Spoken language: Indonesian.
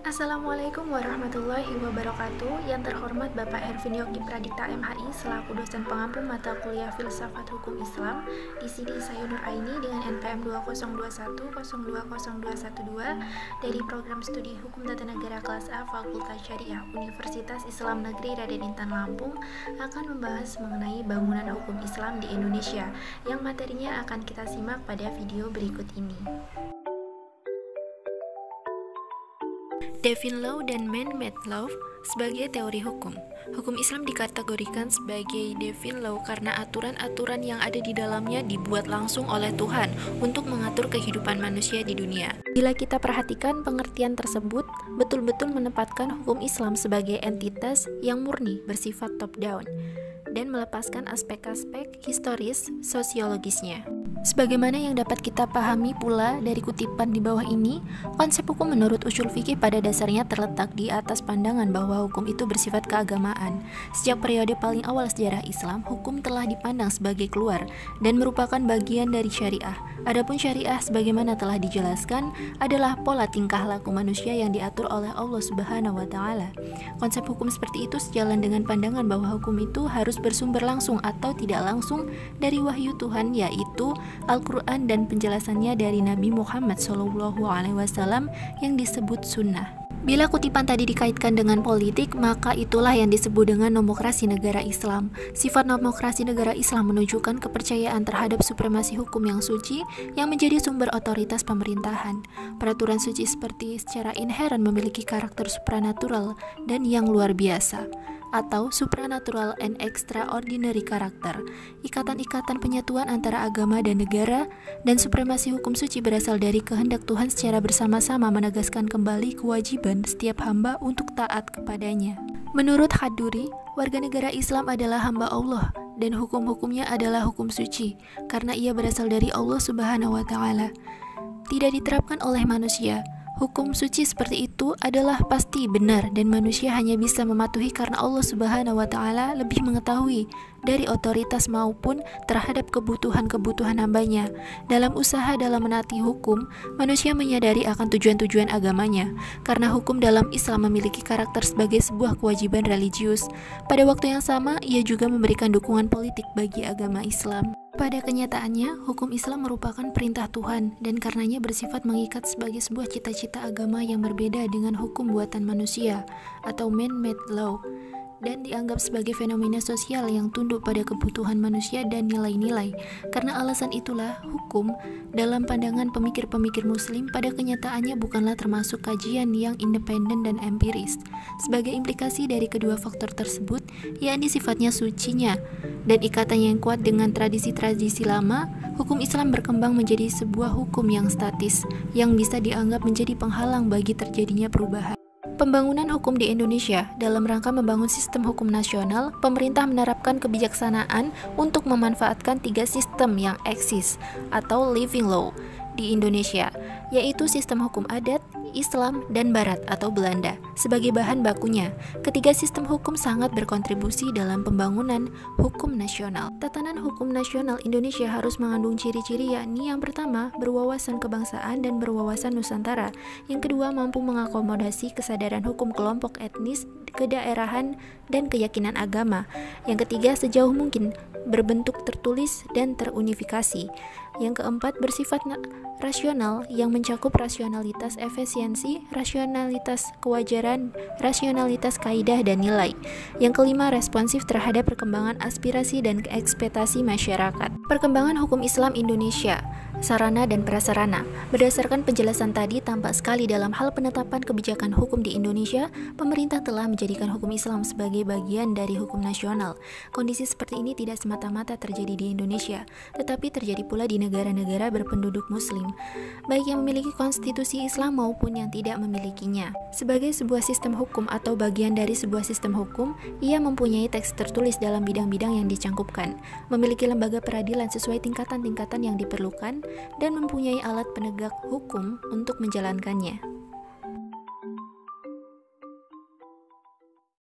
Assalamualaikum warahmatullahi wabarakatuh. Yang terhormat Bapak Hervin Yogi Pradipta MHI selaku dosen pengampu mata kuliah Filsafat Hukum Islam. Di sini saya Nur Aini dengan NPM 2021020212 dari Program Studi Hukum Tata Negara kelas A Fakultas Syariah Universitas Islam Negeri Raden Intan Lampung akan membahas mengenai bangunan hukum Islam di Indonesia yang materinya akan kita simak pada video berikut ini. Divine Law dan Man-Made Law sebagai teori hukum. Hukum Islam dikategorikan sebagai Divine Law karena aturan-aturan yang ada di dalamnya dibuat langsung oleh Tuhan untuk mengatur kehidupan manusia di dunia. Bila kita perhatikan pengertian tersebut, betul-betul menempatkan hukum Islam sebagai entitas yang murni bersifat top-down dan melepaskan aspek-aspek historis sosiologisnya. Sebagaimana yang dapat kita pahami pula dari kutipan di bawah ini, konsep hukum menurut usul fikih pada dasarnya terletak di atas pandangan bahwa hukum itu bersifat keagamaan. Sejak periode paling awal sejarah Islam, hukum telah dipandang sebagai keluar dan merupakan bagian dari syariah. Adapun syariah sebagaimana telah dijelaskan adalah pola tingkah laku manusia yang diatur oleh Allah Subhanahu wa taala. Konsep hukum seperti itu sejalan dengan pandangan bahwa hukum itu harus bersumber langsung atau tidak langsung dari wahyu Tuhan, yaitu Al-Quran dan penjelasannya dari Nabi Muhammad SAW yang disebut sunnah. Bila kutipan tadi dikaitkan dengan politik, maka itulah yang disebut dengan nomokrasi negara Islam. Sifat nomokrasi negara Islam menunjukkan kepercayaan terhadap supremasi hukum yang suci yang menjadi sumber otoritas pemerintahan. Peraturan suci seperti secara inheren memiliki karakter supranatural dan yang luar biasa, atau supranatural and extraordinary karakter. Ikatan-ikatan penyatuan antara agama dan negara dan supremasi hukum suci berasal dari kehendak Tuhan secara bersama-sama menegaskan kembali kewajiban setiap hamba untuk taat kepadanya. Menurut Haduri, warga negara Islam adalah hamba Allah dan hukum-hukumnya adalah hukum suci karena ia berasal dari Allah Subhanahu wa taala. Tidak diterapkan oleh manusia. Hukum suci seperti itu adalah pasti benar dan manusia hanya bisa mematuhi karena Allah Subhanahu wa taala lebih mengetahui dari otoritas maupun terhadap kebutuhan-kebutuhan hambanya. Dalam usaha dalam menaati hukum, manusia menyadari akan tujuan-tujuan agamanya karena hukum dalam Islam memiliki karakter sebagai sebuah kewajiban religius. Pada waktu yang sama, ia juga memberikan dukungan politik bagi agama Islam. Pada kenyataannya, hukum Islam merupakan perintah Tuhan dan karenanya bersifat mengikat sebagai sebuah cita-cita agama yang berbeda dengan hukum buatan manusia atau man-made law, dan dianggap sebagai fenomena sosial yang tunduk pada kebutuhan manusia dan nilai-nilai. Karena alasan itulah, hukum dalam pandangan pemikir-pemikir muslim pada kenyataannya bukanlah termasuk kajian yang independen dan empiris. Sebagai implikasi dari kedua faktor tersebut, yakni sifatnya sucinya dan ikatannya yang kuat dengan tradisi-tradisi lama, hukum Islam berkembang menjadi sebuah hukum yang statis, yang bisa dianggap menjadi penghalang bagi terjadinya perubahan. Pembangunan hukum di Indonesia. Dalam rangka membangun sistem hukum nasional, pemerintah menerapkan kebijaksanaan untuk memanfaatkan 3 sistem yang eksis atau living law di Indonesia, yaitu sistem hukum adat, Islam, dan Barat atau Belanda sebagai bahan bakunya. Ketiga sistem hukum sangat berkontribusi dalam pembangunan hukum nasional. Tatanan hukum nasional Indonesia harus mengandung ciri-ciri, yakni yang pertama, berwawasan kebangsaan dan berwawasan Nusantara. Yang kedua, mampu mengakomodasi kesadaran hukum kelompok etnis, kedaerahan, dan keyakinan agama. Yang ketiga, sejauh mungkin berbentuk tertulis dan terunifikasi. Yang keempat, bersifat rasional yang mencakup rasionalitas efisiensi, rasionalitas kewajaran, rasionalitas kaidah dan nilai. Yang kelima, responsif terhadap perkembangan aspirasi dan ekspektasi masyarakat. Perkembangan hukum Islam Indonesia, sarana dan prasarana. Berdasarkan penjelasan tadi, tampak sekali dalam hal penetapan kebijakan hukum di Indonesia, pemerintah telah menjadikan hukum Islam sebagai bagian dari hukum nasional. Kondisi seperti ini tidak semata-mata terjadi di Indonesia, tetapi terjadi pula di negara-negara berpenduduk muslim, baik yang memiliki konstitusi Islam maupun yang tidak memilikinya. Sebagai sebuah sistem hukum atau bagian dari sebuah sistem hukum, ia mempunyai teks tertulis dalam bidang-bidang yang dicangkupkan, memiliki lembaga peradilan sesuai tingkatan-tingkatan yang diperlukan, dan mempunyai alat penegak hukum untuk menjalankannya.